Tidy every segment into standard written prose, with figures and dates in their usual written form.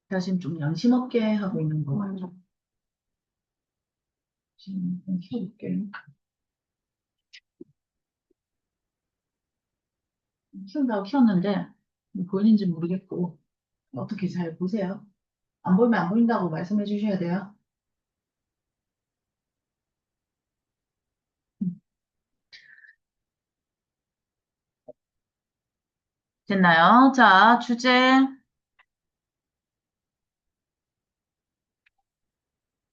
사실 좀 양심 없게 하고 있는 거 같아. 지금 좀 키워볼게. 키운다고 키웠는데, 보이는지 모르겠고, 어떻게 잘 보세요. 안 보이면 안 보인다고 말씀해 주셔야 돼요. 됐나요? 자, 주제.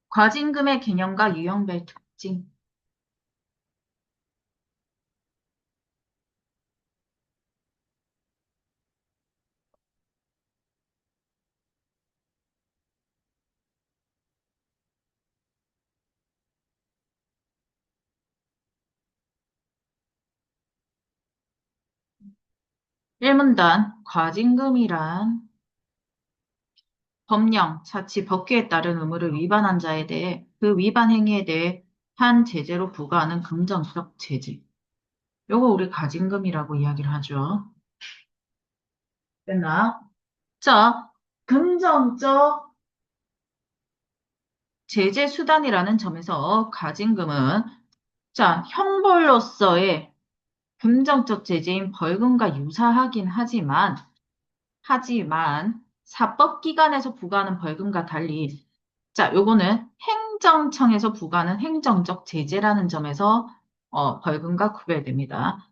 과징금의 개념과 유형별 특징. 일문단 과징금이란 법령, 자치, 법규에 따른 의무를 위반한 자에 대해 그 위반 행위에 대해 한 제재로 부과하는 긍정적 제재. 요거 우리 과징금이라고 이야기를 하죠. 됐나? 자, 긍정적 제재 수단이라는 점에서 과징금은 자, 형벌로서의 긍정적 제재인 벌금과 유사하긴 하지만 사법기관에서 부과하는 벌금과 달리 자, 요거는 행정청에서 부과하는 행정적 제재라는 점에서 벌금과 구별됩니다.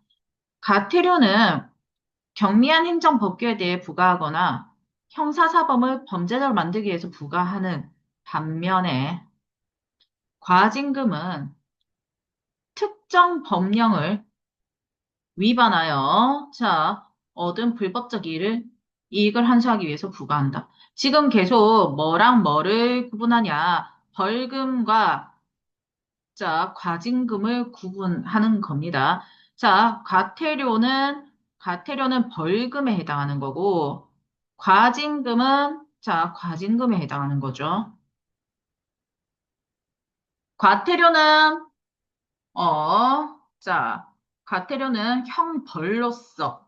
가태료는 경미한 행정법규에 대해 부과하거나 형사사범을 범죄자로 만들기 위해서 부과하는 반면에 과징금은 특정 법령을 위반하여 자, 얻은 불법적 이익을 환수하기 위해서 부과한다. 지금 계속 뭐랑 뭐를 구분하냐? 벌금과 자, 과징금을 구분하는 겁니다. 자, 과태료는 벌금에 해당하는 거고, 과징금에 해당하는 거죠. 과태료는, 자, 과태료는 형벌로서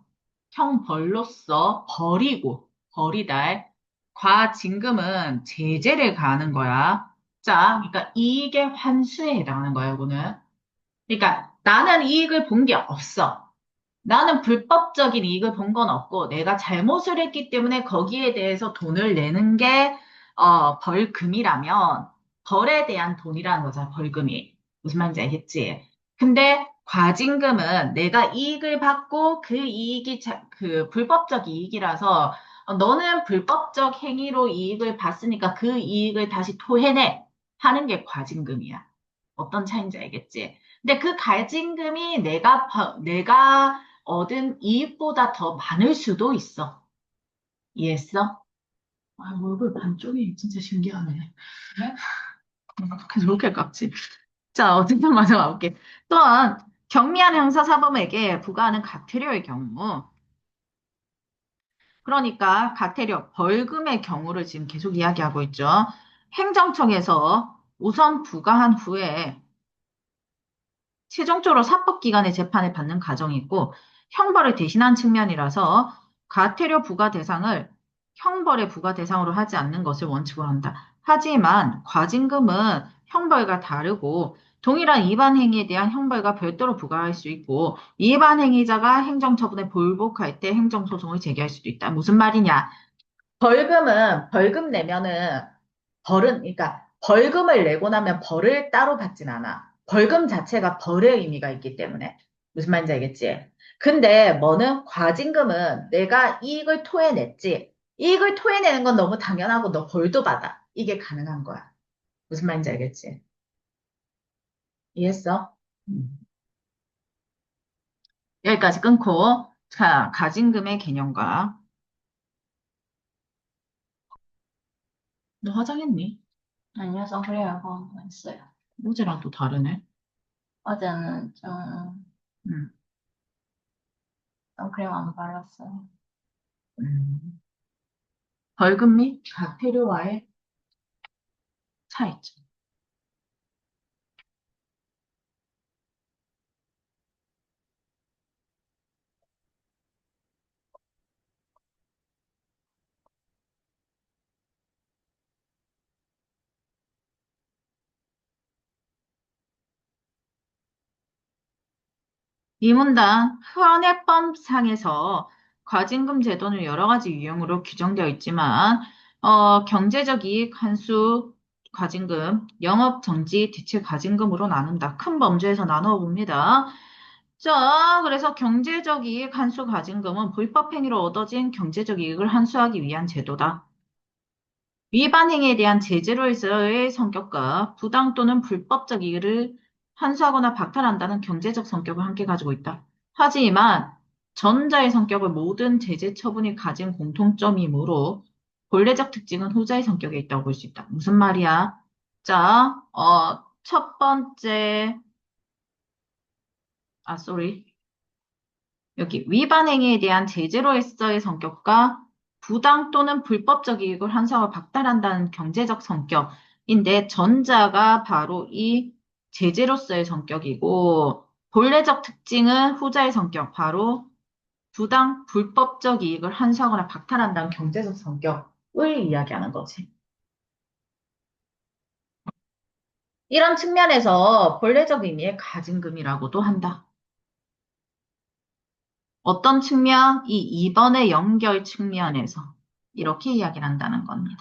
버리다. 과징금은 제재를 가하는 거야. 자, 그러니까 이익의 환수에 해당하는 거야, 이거는. 그러니까 나는 이익을 본 게 없어. 나는 불법적인 이익을 본 건 없고 내가 잘못을 했기 때문에 거기에 대해서 돈을 내는 게 벌금이라면 벌에 대한 돈이라는 거잖아, 벌금이. 무슨 말인지 알겠지? 근데 과징금은 내가 이익을 받고 그 이익이 그 불법적 이익이라서 너는 불법적 행위로 이익을 봤으니까 그 이익을 다시 토해내 하는 게 과징금이야. 어떤 차이인지 알겠지? 근데 그 과징금이 내가 얻은 이익보다 더 많을 수도 있어. 이해했어? 아, 얼굴 반쪽이 진짜 신기하네. 네? 어떻게 저렇게 깎지? 자, 어쨌든 마저 가볼게. 또한 경미한 형사사범에게 부과하는 과태료의 경우, 그러니까 과태료, 벌금의 경우를 지금 계속 이야기하고 있죠. 행정청에서 우선 부과한 후에 최종적으로 사법기관의 재판을 받는 과정이 있고 형벌을 대신한 측면이라서 과태료 부과 대상을 형벌의 부과 대상으로 하지 않는 것을 원칙으로 한다. 하지만 과징금은 형벌과 다르고 동일한 위반 행위에 대한 형벌과 별도로 부과할 수 있고 위반 행위자가 행정처분에 불복할 때 행정소송을 제기할 수도 있다. 무슨 말이냐? 벌금 내면은 그러니까 벌금을 내고 나면 벌을 따로 받진 않아. 벌금 자체가 벌의 의미가 있기 때문에. 무슨 말인지 알겠지? 근데 뭐는 과징금은 내가 이익을 토해냈지. 이익을 토해내는 건 너무 당연하고 너 벌도 받아. 이게 가능한 거야. 무슨 말인지 알겠지? 이해했어? 음. 여기까지 끊고, 자, 과징금의 개념과, 너 화장했니? 아니요, 선크림하고 했어요. 어제랑 또 다르네. 어제는 좀 음, 선크림 안 발랐어요. 음. 벌금 및 과태료와의 차이점. 이 문단 현행법상에서 과징금 제도는 여러 가지 유형으로 규정되어 있지만 경제적 이익 환수 과징금, 영업 정지 대체 과징금으로 나눈다. 큰 범주에서 나누어 봅니다. 자, 그래서 경제적 이익 환수 과징금은 불법 행위로 얻어진 경제적 이익을 환수하기 위한 제도다. 위반 행위에 대한 제재로서의 성격과 부당 또는 불법적 이익을 환수하거나 박탈한다는 경제적 성격을 함께 가지고 있다. 하지만 전자의 성격은 모든 제재 처분이 가진 공통점이므로 본래적 특징은 후자의 성격에 있다고 볼 수 있다. 무슨 말이야? 자, 첫 번째, sorry. 여기 위반 행위에 대한 제재로서의 성격과 부당 또는 불법적 이익을 환수하고 박탈한다는 경제적 성격인데 전자가 바로 이 제재로서의 성격이고 본래적 특징은 후자의 성격, 바로 부당 불법적 이익을 환수하거나 박탈한다는 경제적 성격을 이야기하는 거지. 이런 측면에서 본래적 의미의 가진금이라고도 한다. 어떤 측면? 이 2번의 연결 측면에서 이렇게 이야기를 한다는 겁니다.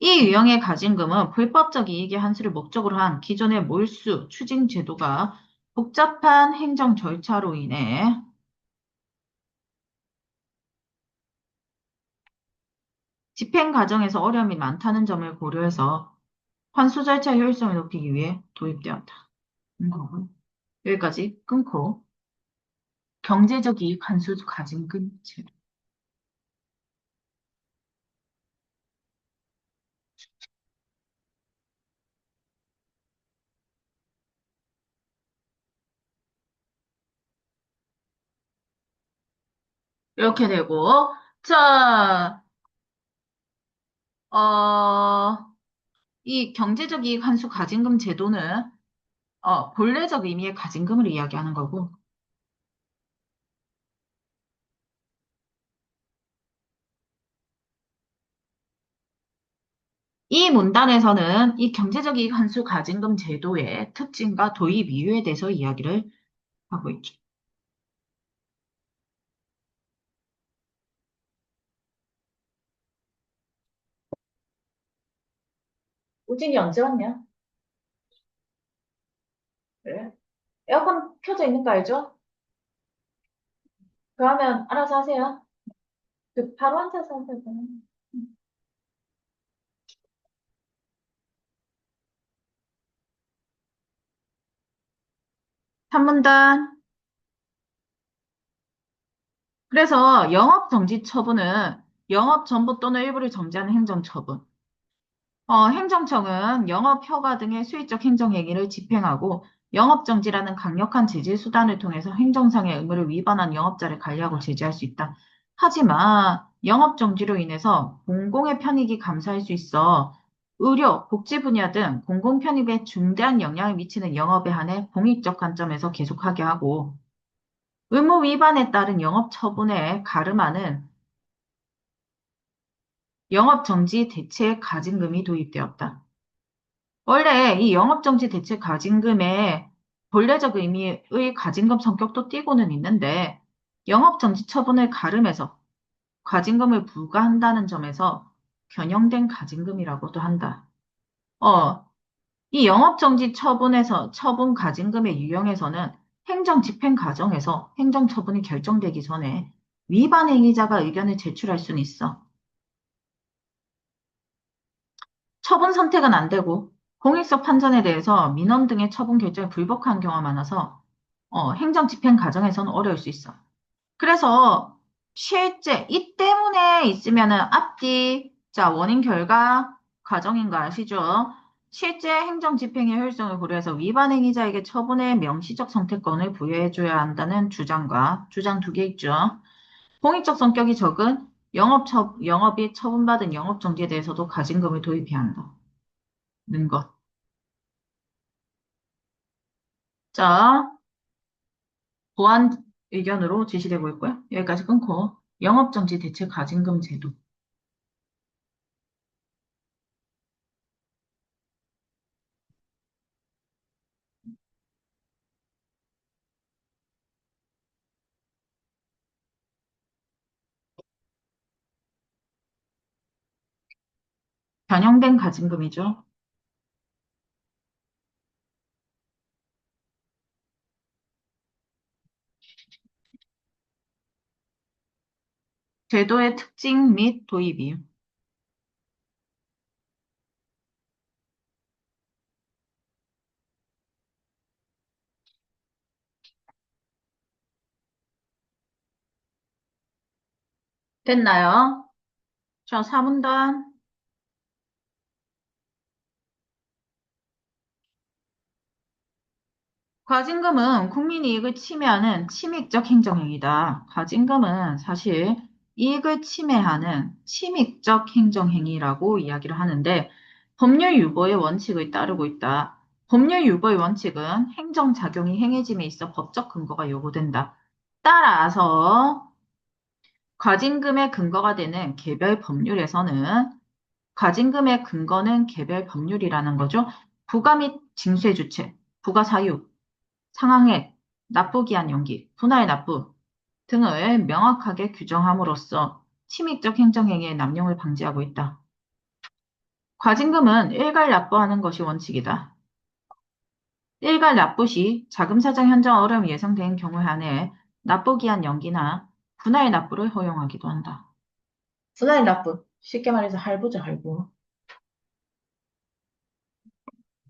이 유형의 가진금은 불법적 이익의 환수를 목적으로 한 기존의 몰수, 추징 제도가 복잡한 행정 절차로 인해 집행 과정에서 어려움이 많다는 점을 고려해서 환수 절차 효율성을 높이기 위해 도입되었다. 여기까지 끊고 경제적 이익 환수 가진금 제도. 이렇게 되고 자, 이 경제적 이익 환수 가진금 제도는 본래적 의미의 가진금을 이야기하는 거고, 이 문단에서는 이 경제적 이익 환수 가진금 제도의 특징과 도입 이유에 대해서 이야기를 하고 있죠. 우진이 언제 왔냐? 그래? 에어컨 켜져 있는 거 알죠? 그러면 알아서 하세요. 바로 앉아서 하세요. 3문단. 그래서 영업 정지 처분은 영업 전부 또는 일부를 정지하는 행정처분. 행정청은 영업 허가 등의 수의적 행정행위를 집행하고 영업정지라는 강력한 제재 수단을 통해서 행정상의 의무를 위반한 영업자를 관리하고 제재할 수 있다. 하지만 영업정지로 인해서 공공의 편익이 감소할 수 있어 의료, 복지 분야 등 공공 편익에 중대한 영향을 미치는 영업에 한해 공익적 관점에서 계속하게 하고 의무 위반에 따른 영업 처분에 가름하는 영업정지 대책 가징금이 도입되었다. 원래 이 영업정지 대책 가징금의 본래적 의미의 가징금 성격도 띠고는 있는데 영업정지 처분을 가름해서 가징금을 부과한다는 점에서 변형된 가징금이라고도 한다. 어, 이 영업정지 처분 가징금의 유형에서는 행정 집행 과정에서 행정처분이 결정되기 전에 위반 행위자가 의견을 제출할 수는 있어. 처분 선택은 안 되고 공익적 판단에 대해서 민원 등의 처분 결정에 불복한 경우가 많아서 행정 집행 과정에서는 어려울 수 있어. 그래서 실제 이 때문에 있으면은 앞뒤 자 원인 결과 과정인 거 아시죠? 실제 행정 집행의 효율성을 고려해서 위반 행위자에게 처분의 명시적 선택권을 부여해줘야 한다는 주장과 주장 두 개 있죠. 공익적 성격이 적은 영업이 처분받은 영업 정지에 대해서도 가징금을 도입해야 한다. 는 것. 자, 보완 의견으로 제시되고 있고요. 여기까지 끊고 영업정지 대체 가징금 제도. 변형된 가징금이죠. 제도의 특징 및 도입 이유. 됐나요? 자, 4분단. 과징금은 국민이익을 침해하는 침익적 행정행위다. 과징금은 사실 이익을 침해하는 침익적 행정행위라고 이야기를 하는데 법률 유보의 원칙을 따르고 있다. 법률 유보의 원칙은 행정작용이 행해짐에 있어 법적 근거가 요구된다. 따라서 과징금의 근거가 되는 개별 법률에서는 과징금의 근거는 개별 법률이라는 거죠. 부가 및 징수의 주체, 부가 사유, 상항액, 납부기한 연기, 분할 납부 등을 명확하게 규정함으로써 침익적 행정행위의 남용을 방지하고 있다. 과징금은 일괄 납부하는 것이 원칙이다. 일괄 납부 시 자금 사정 현정 어려움이 예상되는 경우에 한해 납부기한 연기나 분할 납부를 허용하기도 한다. 분할 납부, 쉽게 말해서 할부죠, 할부.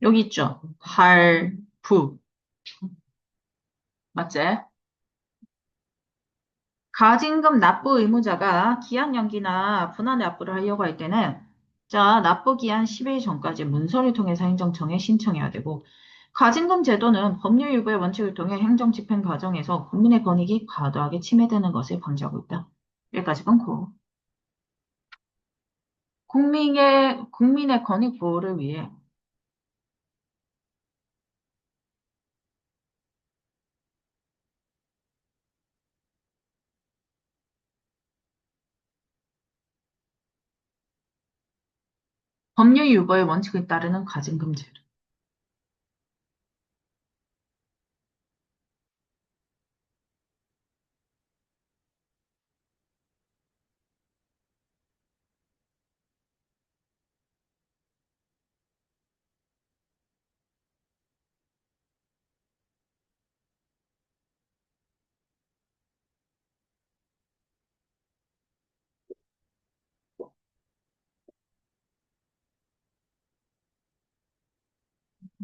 여기 있죠. 할부. 맞지? 가징금 납부 의무자가 기한 연기나 분할 납부를 하려고 할 때는 자, 납부 기한 10일 전까지 문서를 통해서 행정청에 신청해야 되고 가징금 제도는 법률 유보의 원칙을 통해 행정 집행 과정에서 국민의 권익이 과도하게 침해되는 것을 방지하고 있다. 여기까지 끊고 국민의 권익 보호를 위해 법률 유보의 원칙을 따르는 가징금 제도.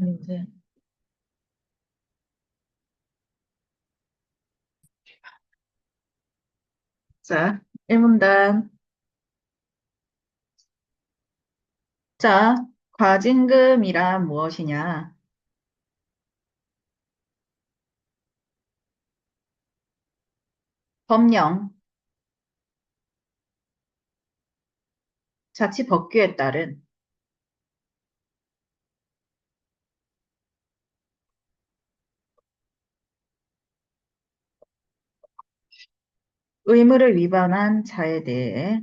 이제 자, 1문단. 자, 과징금이란 무엇이냐? 법령, 자치법규에 따른 의무를 위반한 자에 대해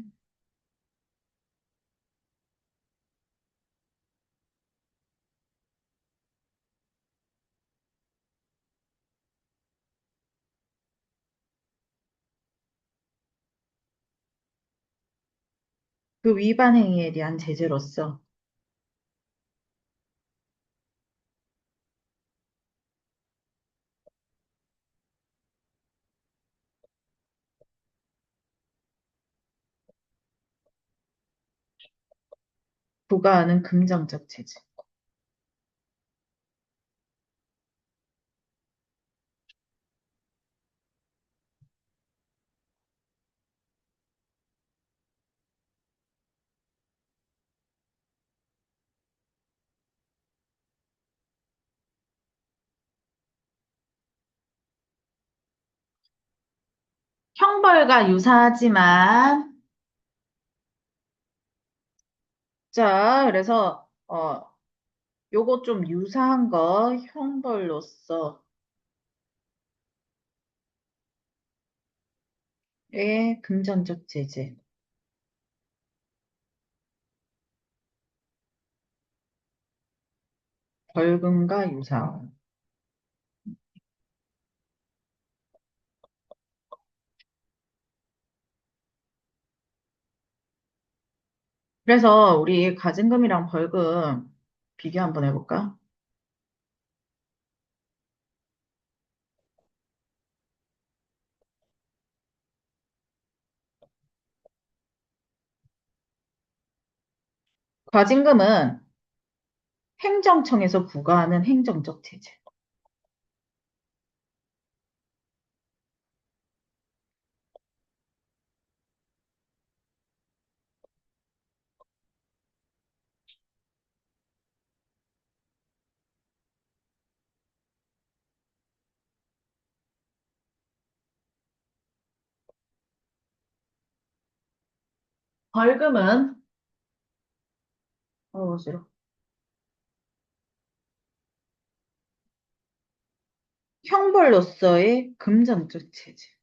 그 위반 행위에 대한 제재로서 부과하는 금정적 제재. 형벌과 유사하지만, 자, 그래서, 요거 좀 유사한 거, 형벌로서의 금전적 제재. 벌금과 유사한. 그래서 우리 가진금이랑 벌금 비교 한번 해볼까? 과징금은 행정청에서 부과하는 행정적 제재. 벌금은 싫어. 형벌로서의 금전적 제재.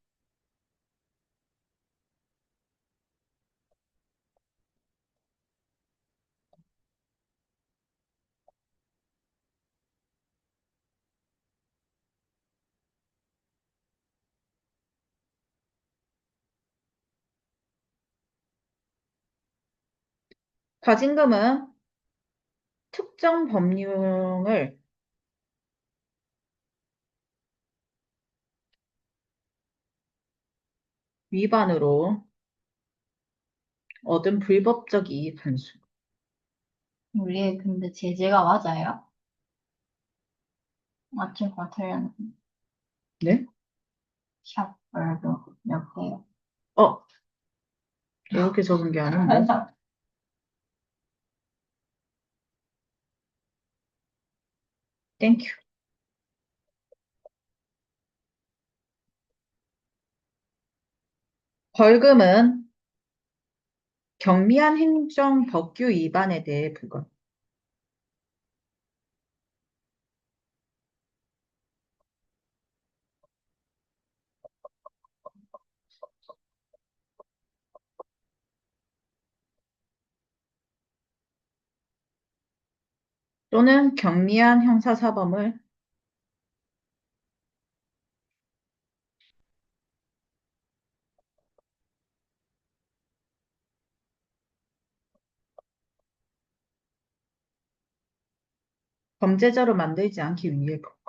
과징금은 특정 법률을 위반으로 얻은 불법적 이익 환수. 우리 근데 제재가 맞아요? 맞출 것 같으면 네? 샵 벌금 몇 개요? 어, 이렇게 적은 게 아닌데. 땡큐. 벌금은 경미한 행정 법규 위반에 대해 부과. 또는 경미한 형사사범을 범죄자로 만들지 않기 위해 부과.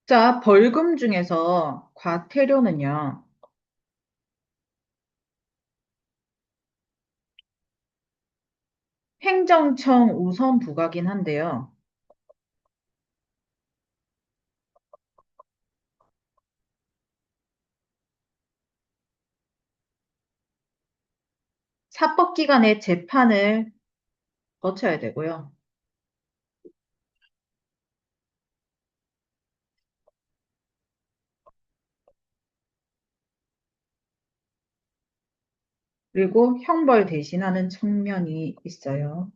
자, 벌금 중에서 과태료는요, 행정청 우선 부과긴 한데요. 사법기관의 재판을 거쳐야 되고요. 그리고 형벌 대신하는 측면이 있어요.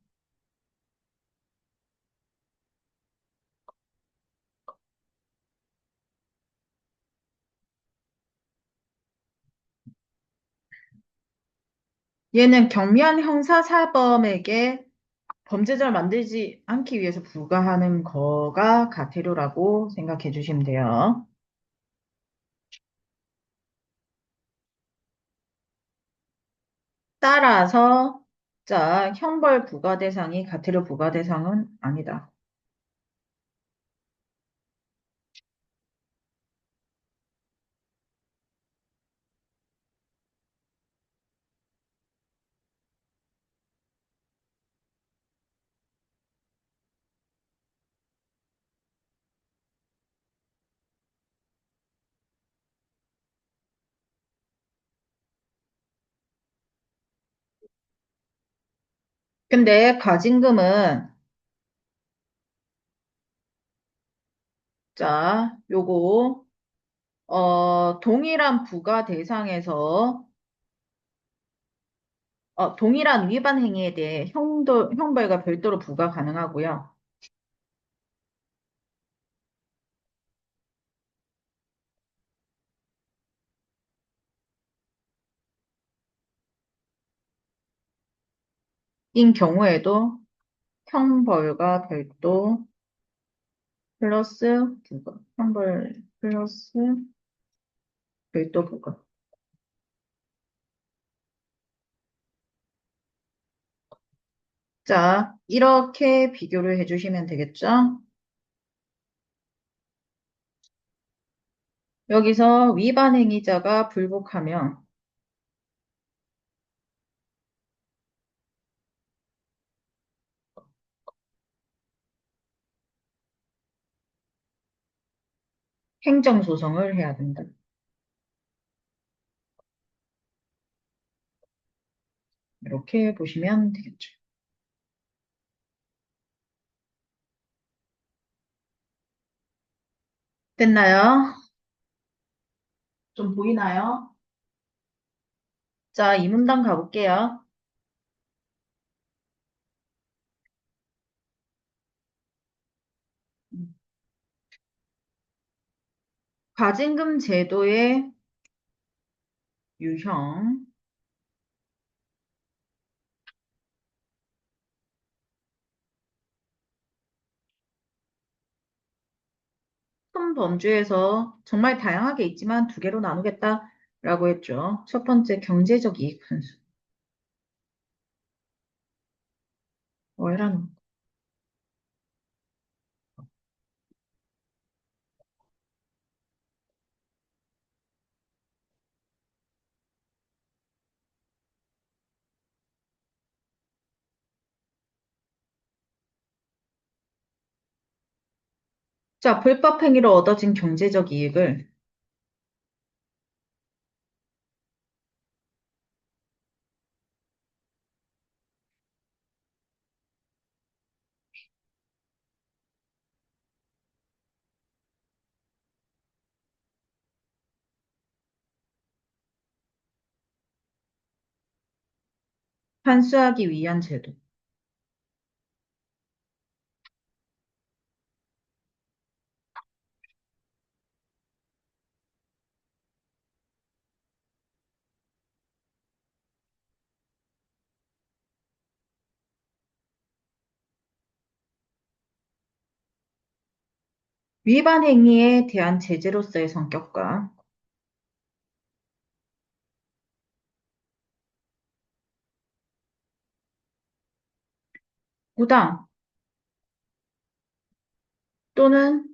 얘는 경미한 형사사범에게 범죄자를 만들지 않기 위해서 부과하는 거가 과태료라고 생각해 주시면 돼요. 따라서, 자, 형벌 부과 대상이 과태료 부과 대상은 아니다. 근데 과징금은, 자, 요거, 동일한 부과 대상에서 동일한 위반 행위에 대해 형벌과 별도로 부과 가능하고요. 인 경우에도 형벌과 별도 플러스 부과, 형벌 플러스 별도 부과. 자, 이렇게 비교를 해주시면 되겠죠? 여기서 위반 행위자가 불복하면 행정소송을 해야 된다. 이렇게 보시면 되겠죠. 됐나요? 좀 보이나요? 자, 이 문단 가볼게요. 과징금 제도의 유형, 큰 범주에서 정말 다양하게 있지만 두 개로 나누겠다라고 했죠. 첫 번째, 경제적 이익 환수. 뭐라는 자, 불법 행위로 얻어진 경제적 이익을 환수하기 위한 제도. 위반 행위에 대한 제재로서의 성격과 부당 또는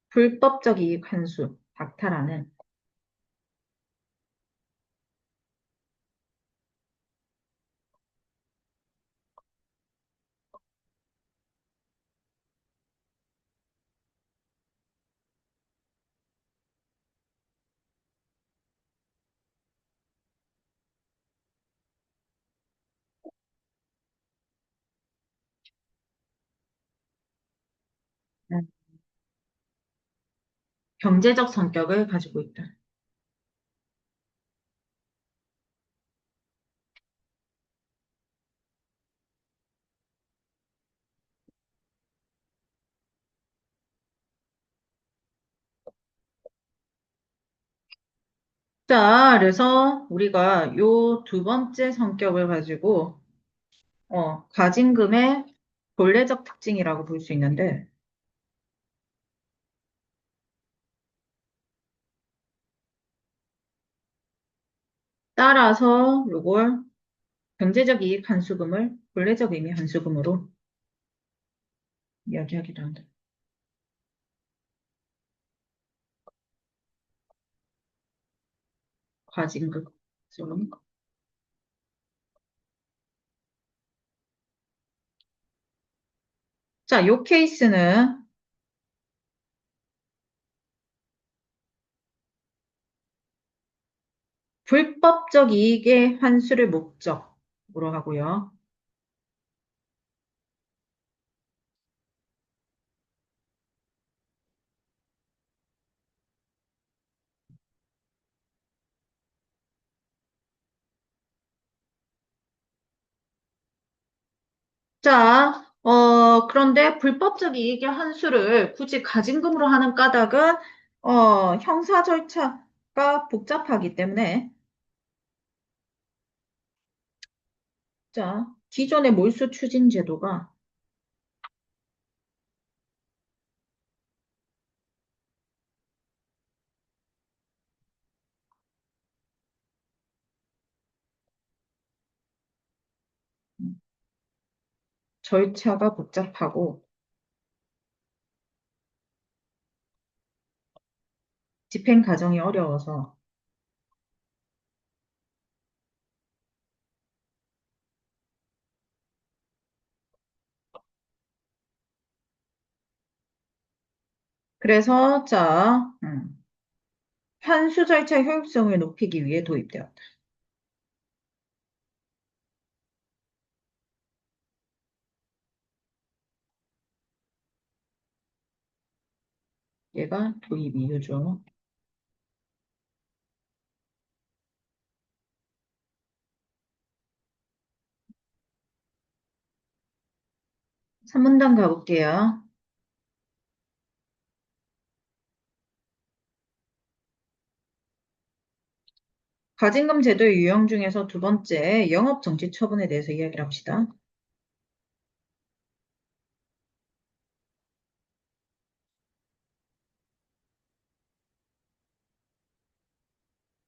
불법적 이익 환수, 박탈하는 경제적 성격을 가지고 있다. 자, 그래서 우리가 요 두 번째 성격을 가지고 가징금의 본래적 특징이라고 볼 수 있는데 따라서 요걸 경제적 이익 환수금을 본래적 의미 환수금으로 이야기하기도 한다. 과징금. 자, 요 케이스는 불법적 이익의 환수를 목적으로 하고요. 자, 그런데 불법적 이익의 환수를 굳이 가진금으로 하는 까닭은, 형사 절차가 복잡하기 때문에, 자, 기존의 몰수 추진 제도가 절차가 복잡하고 집행 과정이 어려워서, 그래서, 자, 환수 절차 효율성을 높이기 위해 도입되었다. 얘가 도입 이유죠. 산문단 가볼게요. 가진금 제도의 유형 중에서 두 번째, 영업 정지 처분에 대해서 이야기를 합시다.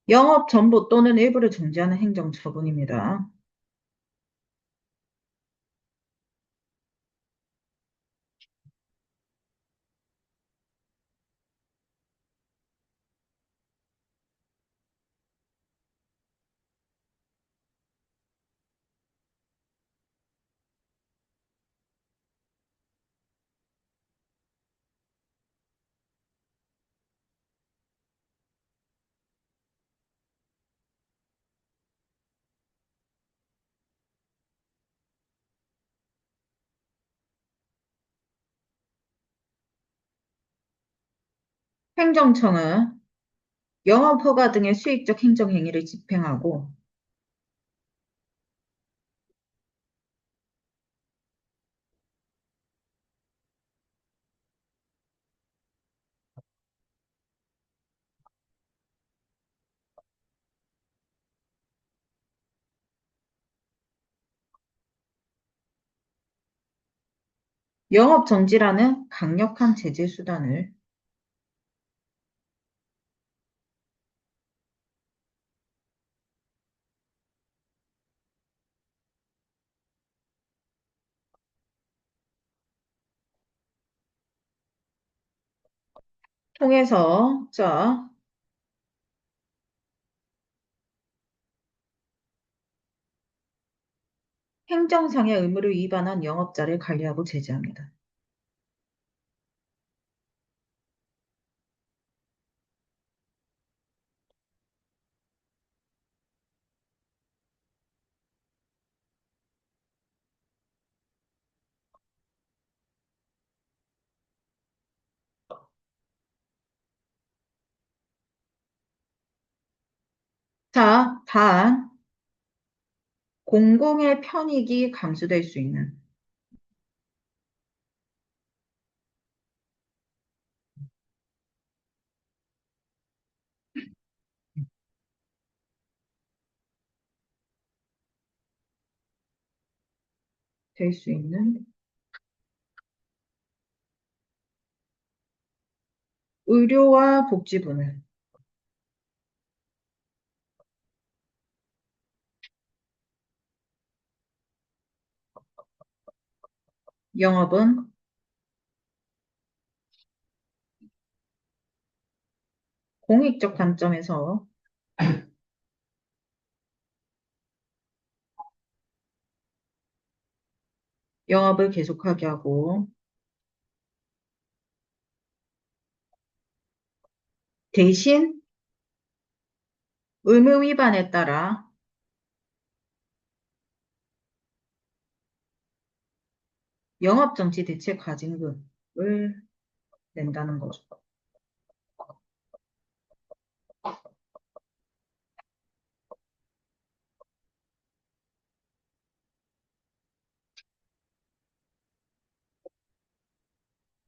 영업 전부 또는 일부를 정지하는 행정 처분입니다. 행정청은 영업허가 등의 수익적 행정행위를 집행하고 영업 정지라는 강력한 제재 수단을 통해서 자, 행정상의 의무를 위반한 영업자를 관리하고 제재합니다. 자, 단 공공의 편익이 감수될 수 있는 될 수 있는 의료와 복지부는 영업은 공익적 관점에서 영업을 계속하게 하고 대신 의무 위반에 따라 영업정지 대책 과징금을 낸다는 거죠.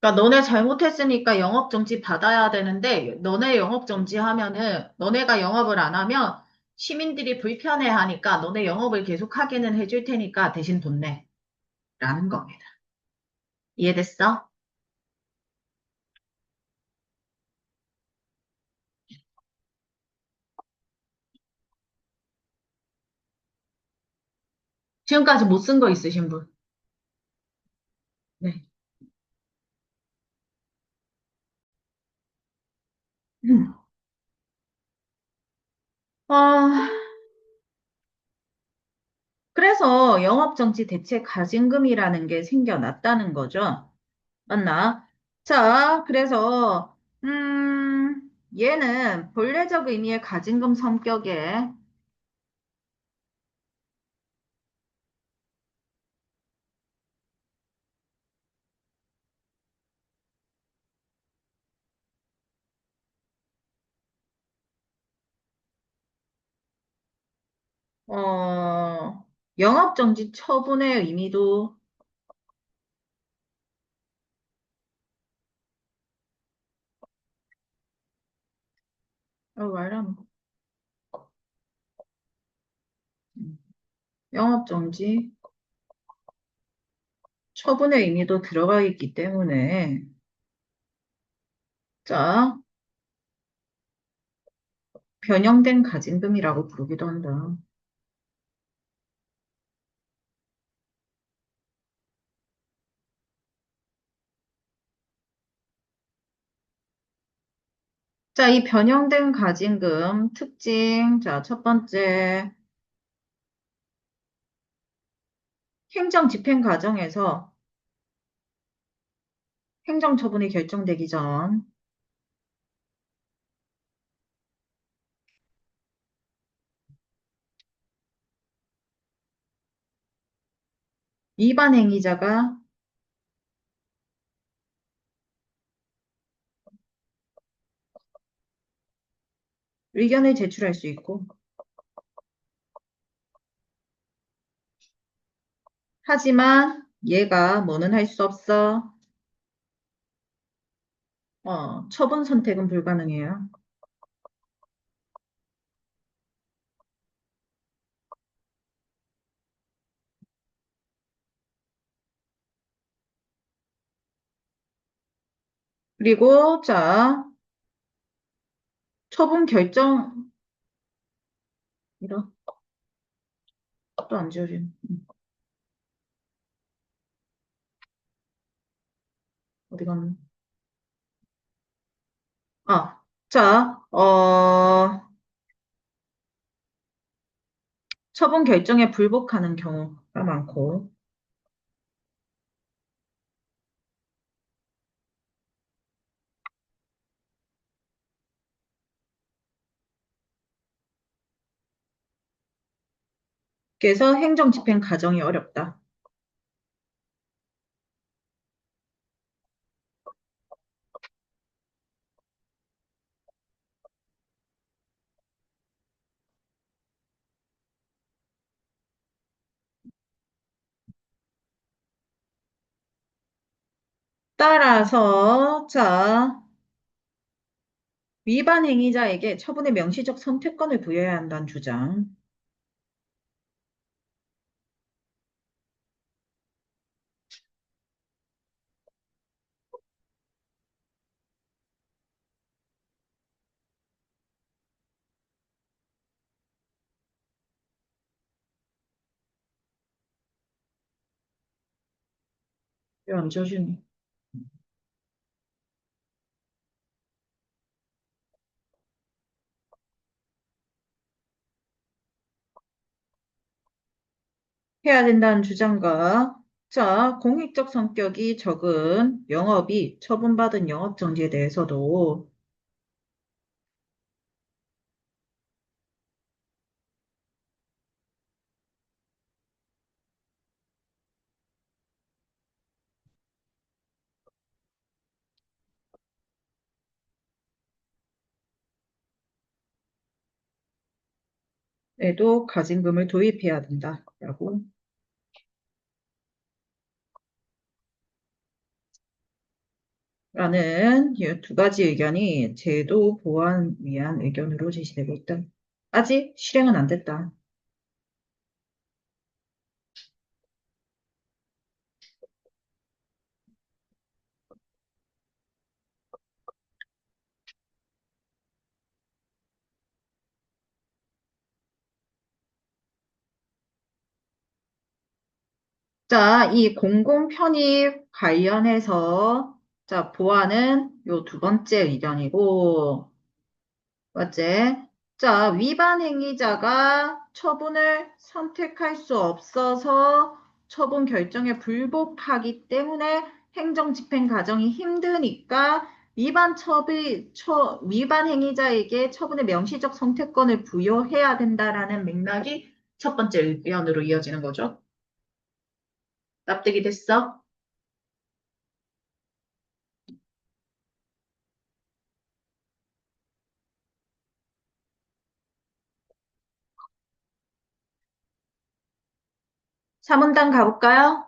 그러니까 너네 잘못했으니까 영업정지 받아야 되는데 너네 영업정지 하면은 너네가 영업을 안 하면 시민들이 불편해하니까 너네 영업을 계속 하기는 해줄 테니까 대신 돈 내. 라는 겁니다. 이해됐어? 지금까지 못 쓴 거 있으신 분? 네. 음. 아, 그래서 영업정지 대체 가징금이라는 게 생겨났다는 거죠. 맞나? 자, 그래서, 얘는 본래적 의미의 가징금 성격의, 어, 영업정지 처분의 의미도, 말하면, 영업정지 처분의 의미도 들어가 있기 때문에, 자, 변형된 가징금이라고 부르기도 한다. 자, 이 변형된 가징금 특징. 자, 첫 번째, 행정 집행 과정에서 행정처분이 결정되기 전 위반 행위자가 의견을 제출할 수 있고, 하지만 얘가 뭐는 할 수 없어. 처분 선택은 불가능해요. 그리고, 자, 처분 결정, 이런, 또 안 지워진, 어디 갔나? 자, 처분 결정에 불복하는 경우가 많고, 그래서 행정 집행 과정이 어렵다. 따라서, 자, 위반 행위자에게 처분의 명시적 선택권을 부여해야 한다는 주장. 왜안 지워지니? 해야 된다는 주장과, 자, 공익적 성격이 적은 영업이 처분받은 영업정지에 대해서도 에도 가징금을 도입해야 된다라고. 라는 이 두 가지 의견이 제도 보완 위한 의견으로 제시되고 있다. 아직 실행은 안 됐다. 자, 이 공공 편입 관련해서 자, 보완은 요 두 번째 의견이고, 맞지? 자, 위반 행위자가 처분을 선택할 수 없어서 처분 결정에 불복하기 때문에 행정 집행 과정이 힘드니까 위반 행위자에게 처분의 명시적 선택권을 부여해야 된다라는 맥락이 첫 번째 의견으로 이어지는 거죠. 납득이 됐어? 3문단 가볼까요?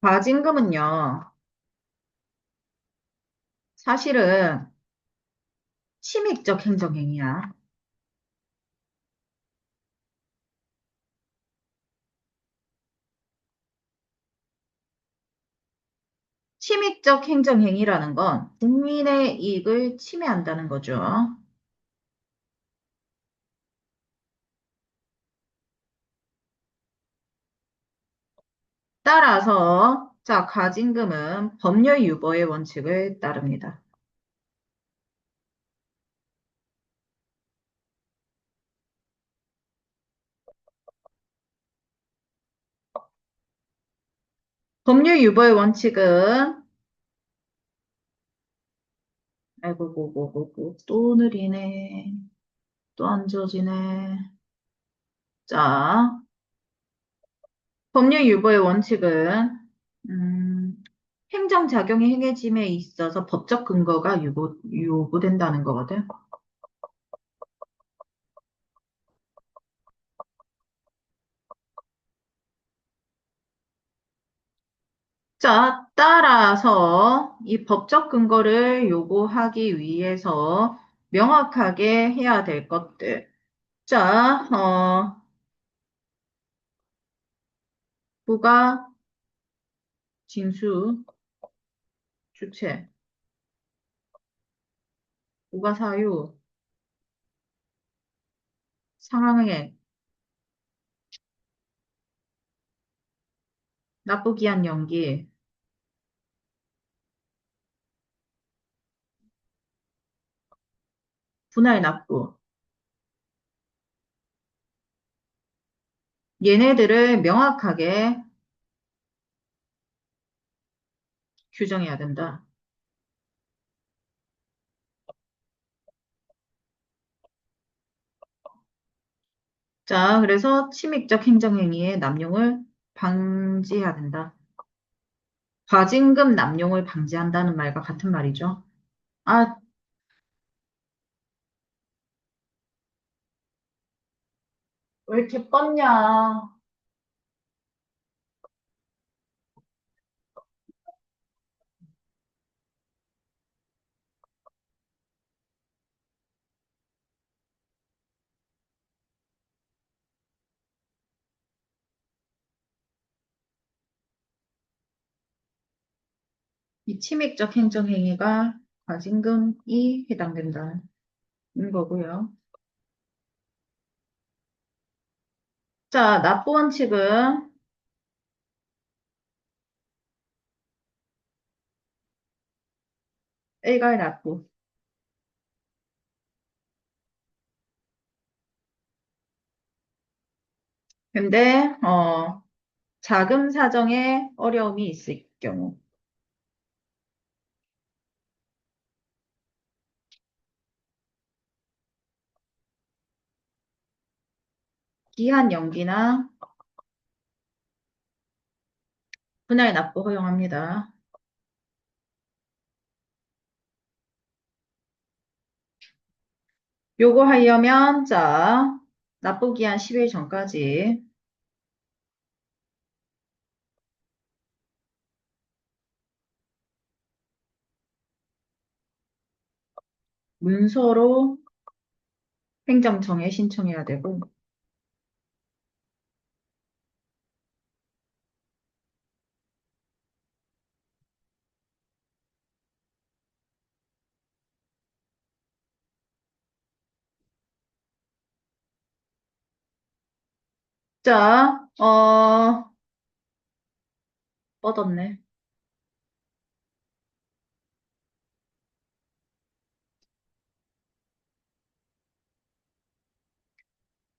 과징금은요, 사실은 침익적 행정행위야. 침익적 행정행위라는 건 국민의 이익을 침해한다는 거죠. 따라서, 자, 과징금은 법률 유보의 원칙을 따릅니다. 법률 유보의 원칙은, 아이고, 또 느리네. 또 안 지워지네. 자, 법률 유보의 원칙은, 음, 행정작용이 행해짐에 있어서 법적 근거가 요구된다는 거거든. 자, 따라서 이 법적 근거를 요구하기 위해서 명확하게 해야 될 것들. 자, 부가, 징수, 주체, 부가 사유, 상황의 납부기한 연기, 분할 납부. 얘네들을 명확하게 규정해야 된다. 자, 그래서 침입적 행정행위의 남용을 방지해야 된다. 과징금 남용을 방지한다는 말과 같은 말이죠. 아, 왜 이렇게 뻗냐. 이 침입적 행정행위가 과징금이 해당된다는 거고요. 자, 납부 원칙은 일괄 납부. 근데 자금 사정에 어려움이 있을 경우, 기한 연기나 분할 납부 허용합니다. 요거 하려면, 자, 납부 기한 10일 전까지 문서로 행정청에 신청해야 되고, 자, 뻗었네.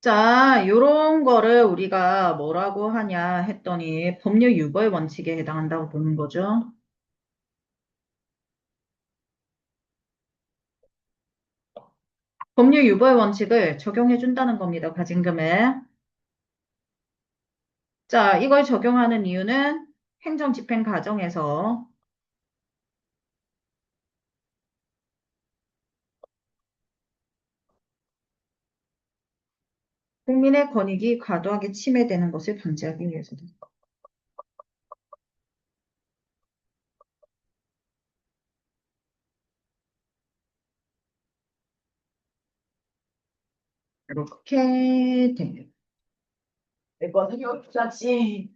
자, 요런 거를 우리가 뭐라고 하냐 했더니 법률 유보의 원칙에 해당한다고 보는 거죠. 법률 유보의 원칙을 적용해 준다는 겁니다. 과징금에. 자, 이걸 적용하는 이유는 행정집행 과정에서 국민의 권익이 과도하게 침해되는 것을 방지하기 위해서다. 이렇게 됩니다. 이거는 여기까지.